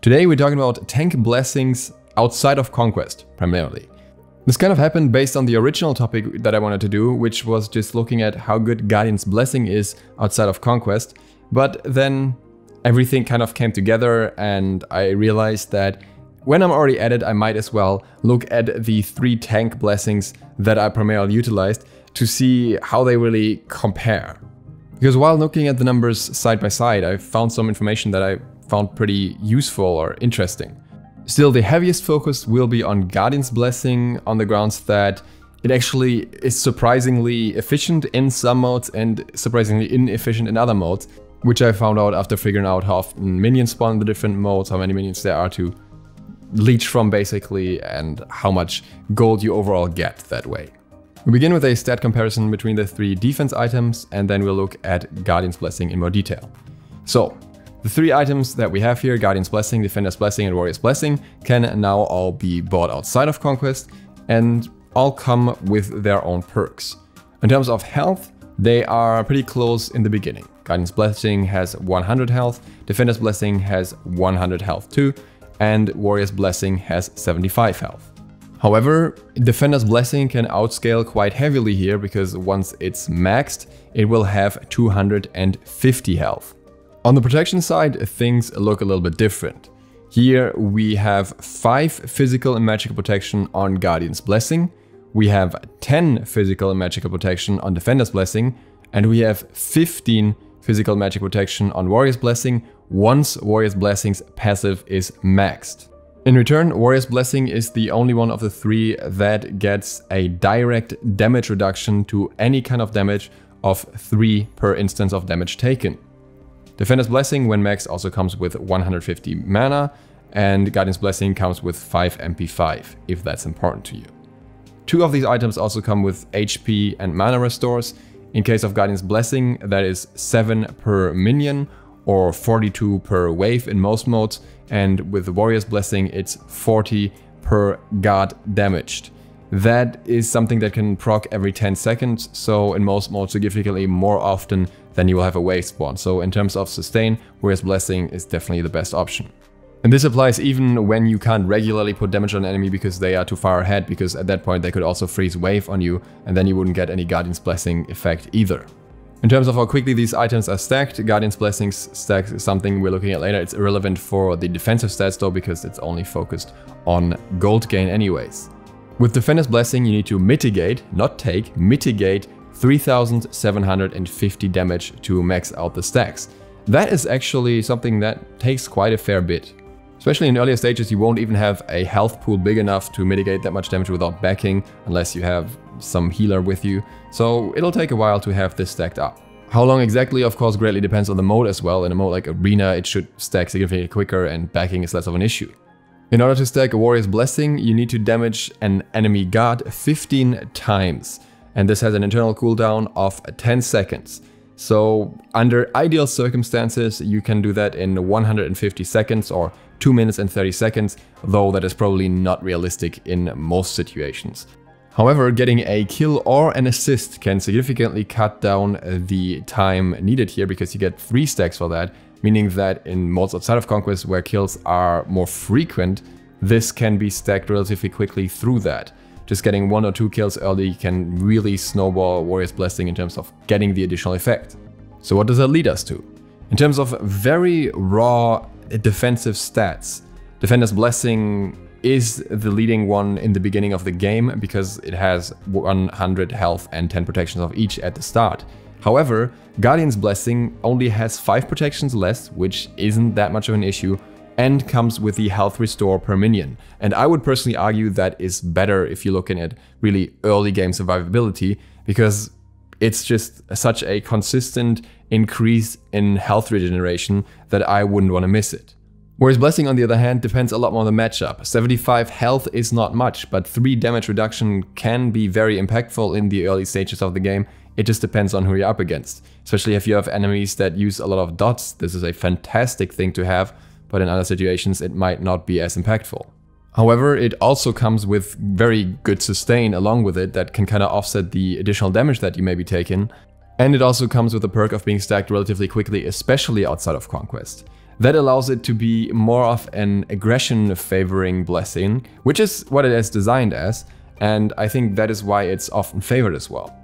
Today we're talking about tank blessings outside of Conquest, primarily. This kind of happened based on the original topic that I wanted to do, which was just looking at how good Guardian's Blessing is outside of Conquest, but then everything kind of came together and I realized that when I'm already at it, I might as well look at the 3 tank blessings that I primarily utilized to see how they really compare. Because while looking at the numbers side by side, I found some information that I found pretty useful or interesting. Still, the heaviest focus will be on Guardian's Blessing on the grounds that it actually is surprisingly efficient in some modes and surprisingly inefficient in other modes, which I found out after figuring out how often minions spawn in the different modes, how many minions there are to leech from basically, and how much gold you overall get that way. We begin with a stat comparison between the 3 defense items and then we'll look at Guardian's Blessing in more detail. So, the 3 items that we have here, Guardian's Blessing, Defender's Blessing and Warrior's Blessing, can now all be bought outside of Conquest and all come with their own perks. In terms of health, they are pretty close in the beginning. Guardian's Blessing has 100 health, Defender's Blessing has 100 health too, and Warrior's Blessing has 75 health. However, Defender's Blessing can outscale quite heavily here because once it's maxed, it will have 250 health. On the protection side, things look a little bit different. Here we have 5 physical and magical protection on Guardian's Blessing, we have 10 physical and magical protection on Defender's Blessing, and we have 15 physical and magical protection on Warrior's Blessing once Warrior's Blessing's passive is maxed. In return, Warrior's Blessing is the only one of the 3 that gets a direct damage reduction to any kind of damage of 3 per instance of damage taken. Defender's Blessing, when maxed, also comes with 150 mana, and Guardian's Blessing comes with 5 MP5, if that's important to you. 2 of these items also come with HP and mana restores. In case of Guardian's Blessing, that is 7 per minion, or 42 per wave in most modes, and with the Warrior's Blessing, it's 40 per guard damaged. That is something that can proc every 10 seconds, so in most modes significantly more often than you will have a wave spawn. So in terms of sustain, Warrior's Blessing is definitely the best option. And this applies even when you can't regularly put damage on an enemy because they are too far ahead, because at that point they could also freeze wave on you and then you wouldn't get any Guardian's Blessing effect either. In terms of how quickly these items are stacked, Guardian's Blessings stack is something we're looking at later. It's irrelevant for the defensive stats though, because it's only focused on gold gain anyways. With Defender's Blessing, you need to mitigate, not take, mitigate 3,750 damage to max out the stacks. That is actually something that takes quite a fair bit. Especially in earlier stages, you won't even have a health pool big enough to mitigate that much damage without backing, unless you have some healer with you. So it'll take a while to have this stacked up. How long exactly, of course, greatly depends on the mode as well. In a mode like Arena, it should stack significantly quicker and backing is less of an issue. In order to stack a Warrior's Blessing, you need to damage an enemy guard 15 times. And this has an internal cooldown of 10 seconds. So under ideal circumstances, you can do that in 150 seconds or 2 minutes and 30 seconds, though that is probably not realistic in most situations. However, getting a kill or an assist can significantly cut down the time needed here because you get 3 stacks for that, meaning that in modes outside of Conquest where kills are more frequent, this can be stacked relatively quickly through that. Just getting 1 or 2 kills early can really snowball Warrior's Blessing in terms of getting the additional effect. So what does that lead us to? In terms of very raw defensive stats, Defender's Blessing is the leading one in the beginning of the game because it has 100 health and 10 protections of each at the start. However, Guardian's Blessing only has 5 protections less, which isn't that much of an issue, and comes with the health restore per minion. And I would personally argue that is better if you're looking at really early game survivability, because it's just such a consistent increase in health regeneration that I wouldn't want to miss it. Warrior's Blessing, on the other hand, depends a lot more on the matchup. 75 health is not much, but 3 damage reduction can be very impactful in the early stages of the game. It just depends on who you're up against. Especially if you have enemies that use a lot of dots, this is a fantastic thing to have, but in other situations it might not be as impactful. However, it also comes with very good sustain along with it that can kind of offset the additional damage that you may be taking. And it also comes with the perk of being stacked relatively quickly, especially outside of Conquest. That allows it to be more of an aggression favoring blessing, which is what it is designed as, and I think that is why it's often favored as well.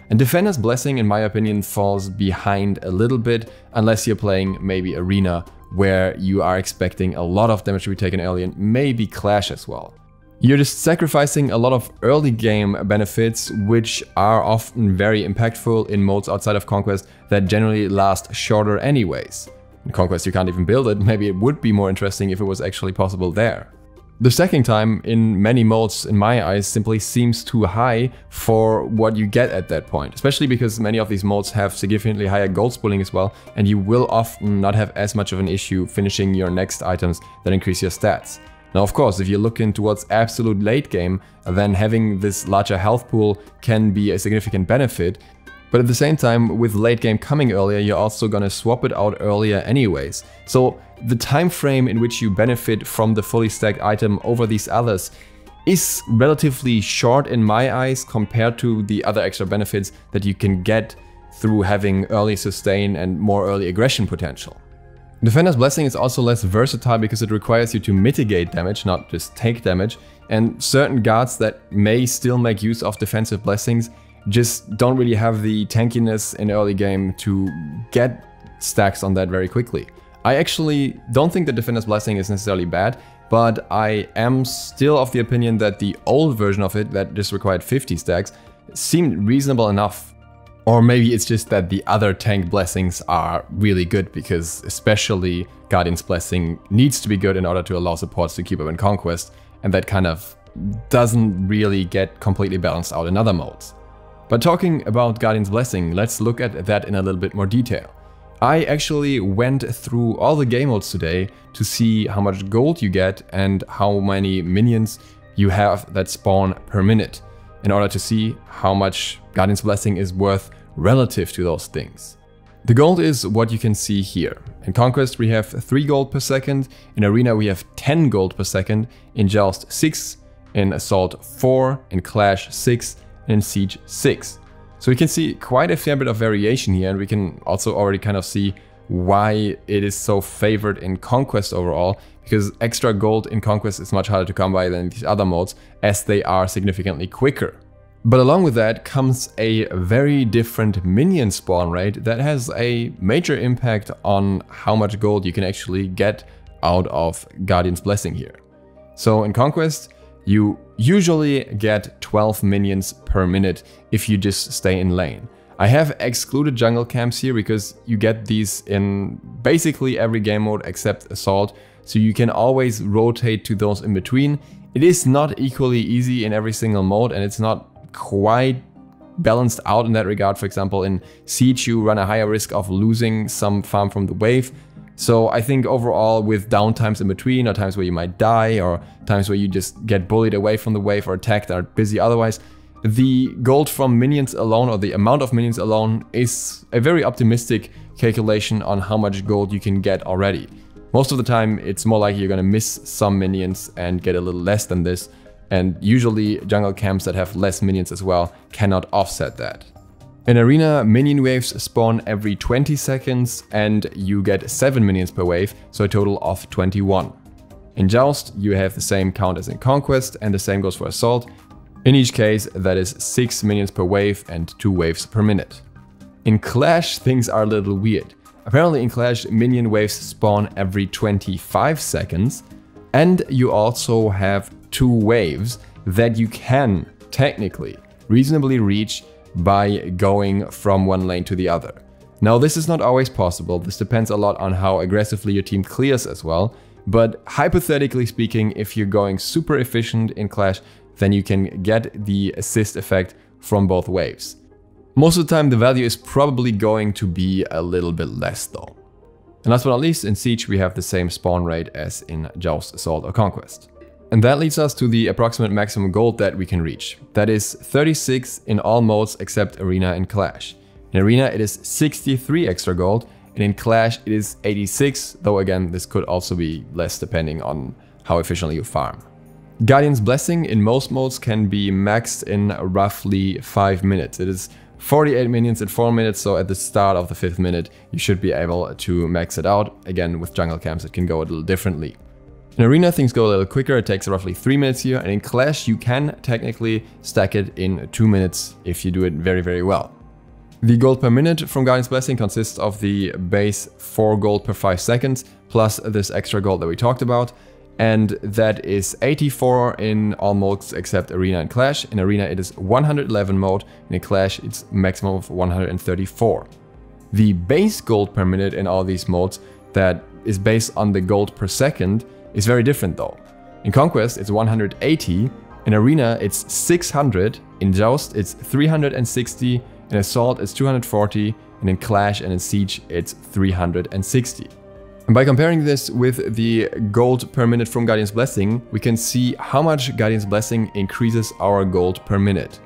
And Defender's Blessing, in my opinion, falls behind a little bit unless you're playing maybe Arena, where you are expecting a lot of damage to be taken early, and maybe Clash as well. You're just sacrificing a lot of early game benefits, which are often very impactful in modes outside of Conquest that generally last shorter anyways. In Conquest you can't even build it, maybe it would be more interesting if it was actually possible there. The stacking time in many modes, in my eyes, simply seems too high for what you get at that point, especially because many of these modes have significantly higher gold spooling as well, and you will often not have as much of an issue finishing your next items that increase your stats. Now of course, if you're looking towards absolute late game, then having this larger health pool can be a significant benefit, but at the same time, with late game coming earlier, you're also gonna swap it out earlier anyways. So the time frame in which you benefit from the fully stacked item over these others is relatively short in my eyes compared to the other extra benefits that you can get through having early sustain and more early aggression potential. Defender's Blessing is also less versatile because it requires you to mitigate damage, not just take damage, and certain guards that may still make use of defensive blessings just don't really have the tankiness in early game to get stacks on that very quickly. I actually don't think that Defender's Blessing is necessarily bad, but I am still of the opinion that the old version of it that just required 50 stacks seemed reasonable enough. Or maybe it's just that the other tank blessings are really good, because especially Guardian's Blessing needs to be good in order to allow supports to keep up in Conquest, and that kind of doesn't really get completely balanced out in other modes. But talking about Guardian's Blessing, let's look at that in a little bit more detail. I actually went through all the game modes today to see how much gold you get and how many minions you have that spawn per minute, in order to see how much Guardian's Blessing is worth relative to those things. The gold is what you can see here. In Conquest we have 3 gold per second, in Arena we have 10 gold per second, in Joust 6, in Assault 4, in Clash 6, and in Siege 6. So we can see quite a fair bit of variation here, and we can also already kind of see why it is so favored in Conquest overall, because extra gold in Conquest is much harder to come by than these other modes, as they are significantly quicker. But along with that comes a very different minion spawn rate that has a major impact on how much gold you can actually get out of Guardian's Blessing here. So in Conquest, you usually get 12 minions per minute if you just stay in lane. I have excluded jungle camps here because you get these in basically every game mode except Assault, so you can always rotate to those in between. It is not equally easy in every single mode, and it's not quite balanced out in that regard. For example, in Siege you run a higher risk of losing some farm from the wave. So I think overall, with downtimes in between, or times where you might die, or times where you just get bullied away from the wave or attacked or are busy otherwise, the gold from minions alone, or the amount of minions alone, is a very optimistic calculation on how much gold you can get already. Most of the time it's more likely you're gonna miss some minions and get a little less than this, and usually jungle camps that have less minions as well cannot offset that. In Arena, minion waves spawn every 20 seconds and you get 7 minions per wave, so a total of 21. In Joust, you have the same count as in Conquest, and the same goes for Assault. In each case, that is 6 minions per wave and 2 waves per minute. In Clash, things are a little weird. Apparently in Clash, minion waves spawn every 25 seconds, and you also have 2 waves that you can technically reasonably reach by going from one lane to the other. Now this is not always possible, this depends a lot on how aggressively your team clears as well, but hypothetically speaking, if you're going super efficient in Clash, then you can get the assist effect from both waves. Most of the time the value is probably going to be a little bit less though. And last but not least, in Siege we have the same spawn rate as in Joust, Assault or Conquest. And that leads us to the approximate maximum gold that we can reach. That is 36 in all modes except Arena and Clash. In Arena it is 63 extra gold, and in Clash it is 86, though again this could also be less depending on how efficiently you farm. Guardian's Blessing in most modes can be maxed in roughly 5 minutes. It is 48 minions in 4 minutes, so at the start of the 5th minute, you should be able to max it out. Again, with jungle camps, it can go a little differently. In Arena, things go a little quicker, it takes roughly 3 minutes here, and in Clash, you can technically stack it in 2 minutes if you do it very, very well. The gold per minute from Guardian's Blessing consists of the base 4 gold per 5 seconds, plus this extra gold that we talked about, and that is 84 in all modes except Arena and Clash. In Arena, it is 111 mode, and in Clash, it's maximum of 134. The base gold per minute in all these modes that is based on the gold per second is very different though. In Conquest, it's 180, in Arena, it's 600, in Joust, it's 360, in Assault, it's 240, and in Clash and in Siege, it's 360. And by comparing this with the gold per minute from Guardian's Blessing, we can see how much Guardian's Blessing increases our gold per minute.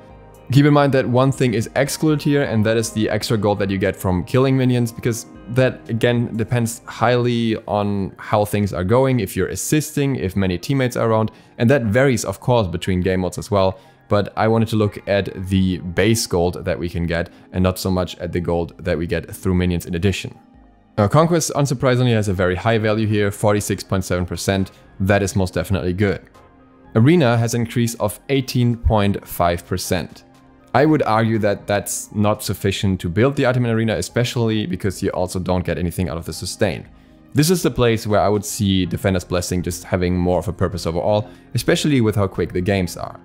Keep in mind that one thing is excluded here, and that is the extra gold that you get from killing minions, because that again depends highly on how things are going, if you're assisting, if many teammates are around, and that varies of course between game modes as well. But I wanted to look at the base gold that we can get and not so much at the gold that we get through minions in addition. Conquest, unsurprisingly, has a very high value here, 46.7%. That is most definitely good. Arena has an increase of 18.5%. I would argue that that's not sufficient to build the item in Arena, especially because you also don't get anything out of the sustain. This is the place where I would see Defender's Blessing just having more of a purpose overall, especially with how quick the games are.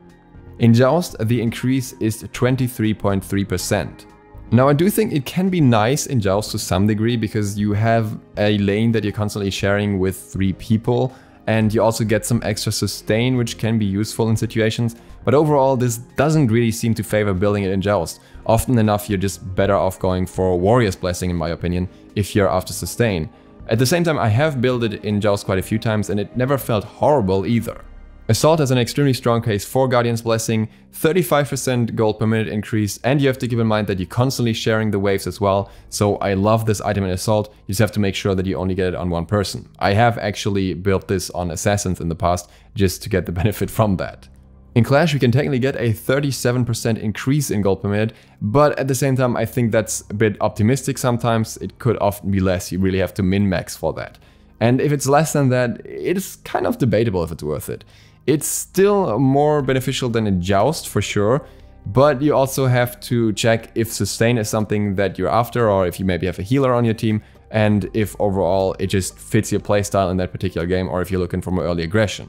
In Joust, the increase is 23.3%. Now, I do think it can be nice in Joust to some degree because you have a lane that you're constantly sharing with 3 people, and you also get some extra sustain, which can be useful in situations. But overall, this doesn't really seem to favor building it in Joust. Often enough, you're just better off going for Warrior's Blessing, in my opinion, if you're after sustain. At the same time, I have built it in Joust quite a few times, and it never felt horrible either. Assault has an extremely strong case for Guardian's Blessing, 35% gold per minute increase, and you have to keep in mind that you're constantly sharing the waves as well, so I love this item in Assault. You just have to make sure that you only get it on one person. I have actually built this on Assassins in the past, just to get the benefit from that. In Clash, we can technically get a 37% increase in gold per minute, but at the same time, I think that's a bit optimistic sometimes. It could often be less, you really have to min-max for that. And if it's less than that, it's kind of debatable if it's worth it. It's still more beneficial than in Joust for sure, but you also have to check if sustain is something that you're after, or if you maybe have a healer on your team, and if overall it just fits your playstyle in that particular game, or if you're looking for more early aggression.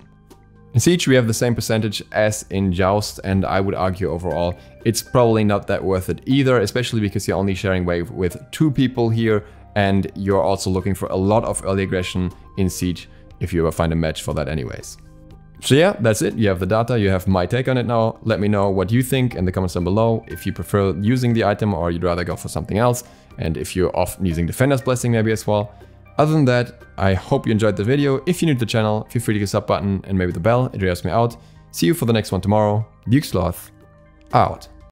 In Siege, we have the same percentage as in Joust, and I would argue overall it's probably not that worth it either, especially because you're only sharing wave with 2 people here, and you're also looking for a lot of early aggression in Siege if you ever find a match for that anyways. So yeah, that's it. You have the data, you have my take on it now. Let me know what you think in the comments down below, if you prefer using the item or you'd rather go for something else, and if you're often using Defender's Blessing maybe as well. Other than that, I hope you enjoyed the video. If you're new to the channel, feel free to hit the sub button and maybe the bell, it really helps me out. See you for the next one tomorrow. DukeSloth, out.